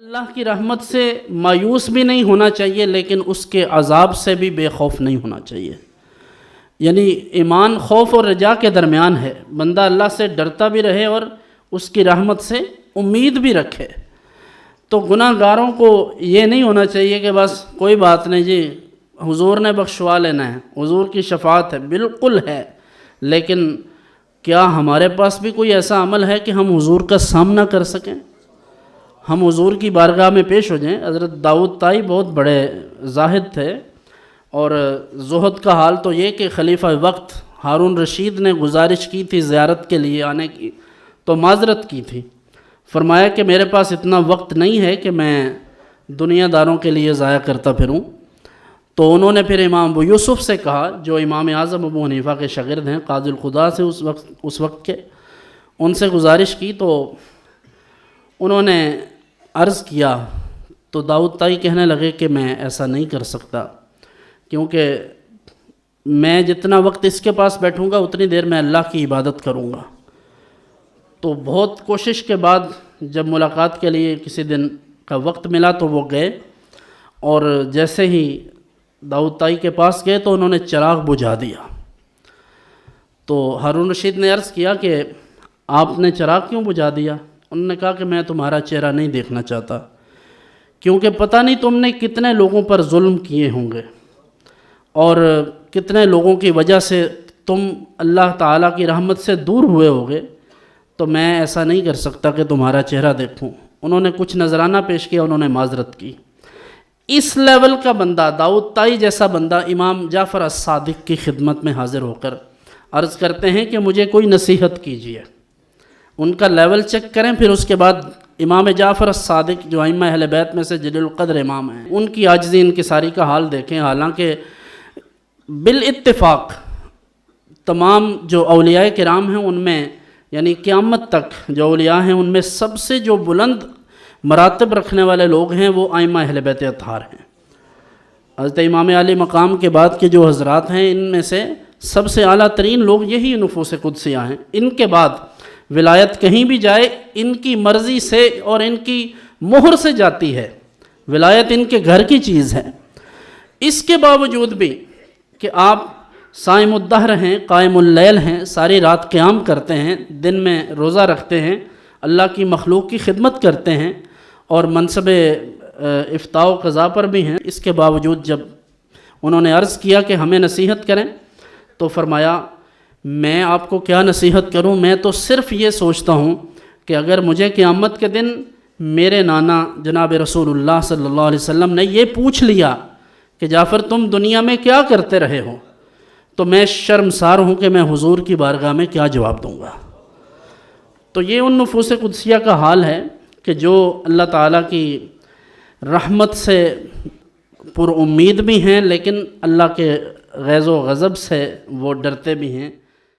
اللہ کی رحمت سے مایوس بھی نہیں ہونا چاہیے، لیکن اس کے عذاب سے بھی بے خوف نہیں ہونا چاہیے۔ یعنی ایمان خوف اور رجا کے درمیان ہے، بندہ اللہ سے ڈرتا بھی رہے اور اس کی رحمت سے امید بھی رکھے۔ تو گناہ گاروں کو یہ نہیں ہونا چاہیے کہ بس کوئی بات نہیں جی، حضور نے بخشوا لینا ہے، حضور کی شفاعت ہے، بالکل ہے، لیکن کیا ہمارے پاس بھی کوئی ایسا عمل ہے کہ ہم حضور کا سامنا کر سکیں، ہم حضور کی بارگاہ میں پیش ہو جائیں؟ حضرت داؤد طائی بہت بڑے زاہد تھے، اور زہد کا حال تو یہ کہ خلیفہ وقت ہارون رشید نے گزارش کی تھی زیارت کے لیے آنے کی، تو معذرت کی تھی، فرمایا کہ میرے پاس اتنا وقت نہیں ہے کہ میں دنیا داروں کے لیے ضائع کرتا پھروں۔ تو انہوں نے پھر امام ابو یوسف سے کہا، جو امام اعظم ابو حنیفہ کے شاگرد ہیں، قاضی القضاء سے اس وقت کے، ان سے گزارش کی تو انہوں نے عرض کیا، تو داؤد طائی کہنے لگے کہ میں ایسا نہیں کر سکتا، کیونکہ میں جتنا وقت اس کے پاس بیٹھوں گا اتنی دیر میں اللہ کی عبادت کروں گا۔ تو بہت کوشش کے بعد جب ملاقات کے لیے کسی دن کا وقت ملا تو وہ گئے، اور جیسے ہی داؤد طائی کے پاس گئے تو انہوں نے چراغ بجھا دیا۔ تو ہارون رشید نے عرض کیا کہ آپ نے چراغ کیوں بجھا دیا؟ انہوں نے کہا کہ میں تمہارا چہرہ نہیں دیکھنا چاہتا، کیونکہ پتہ نہیں تم نے کتنے لوگوں پر ظلم کیے ہوں گے، اور کتنے لوگوں کی وجہ سے تم اللہ تعالیٰ کی رحمت سے دور ہوئے ہوگے، تو میں ایسا نہیں کر سکتا کہ تمہارا چہرہ دیکھوں۔ انہوں نے کچھ نذرانہ پیش کیا، انہوں نے معذرت کی۔ اس لیول کا بندہ، داؤد طائی جیسا بندہ، امام جعفر الصادق کی خدمت میں حاضر ہو کر عرض کرتے ہیں کہ مجھے کوئی نصیحت کیجیے۔ ان کا لیول چیک کریں، پھر اس کے بعد امام جعفر الصادق جو ائمہ اہل بیت میں سے جلیل القدر امام ہیں، ان کی عاجزی، انکساری کا حال دیکھیں۔ حالانکہ بالاتفاق تمام جو اولیاء کرام ہیں ان میں، یعنی قیامت تک جو اولیاء ہیں ان میں سب سے جو بلند مراتب رکھنے والے لوگ ہیں وہ ائمہ اہل بیت اطہار ہیں۔ حضرت امام علی مقام کے بعد کے جو حضرات ہیں، ان میں سے سب سے اعلیٰ ترین لوگ یہی نفوس قدسیہ ہیں۔ ان کے بعد ولایت کہیں بھی جائے ان کی مرضی سے اور ان کی مہر سے جاتی ہے، ولایت ان کے گھر کی چیز ہے۔ اس کے باوجود بھی کہ آپ صائم الدہر ہیں، قائم اللیل ہیں، ساری رات قیام کرتے ہیں، دن میں روزہ رکھتے ہیں، اللہ کی مخلوق کی خدمت کرتے ہیں، اور منصب افتاء و قضاء پر بھی ہیں، اس کے باوجود جب انہوں نے عرض کیا کہ ہمیں نصیحت کریں، تو فرمایا میں آپ کو کیا نصیحت کروں، میں تو صرف یہ سوچتا ہوں کہ اگر مجھے قیامت کے دن میرے نانا جناب رسول اللہ صلی اللہ علیہ وسلم نے یہ پوچھ لیا کہ جعفر تم دنیا میں کیا کرتے رہے ہو، تو میں شرمسار ہوں کہ میں حضور کی بارگاہ میں کیا جواب دوں گا۔ تو یہ ان نفوس قدسیہ کا حال ہے کہ جو اللہ تعالیٰ کی رحمت سے پر امید بھی ہیں، لیکن اللہ کے غیظ و غضب سے وہ ڈرتے بھی ہیں۔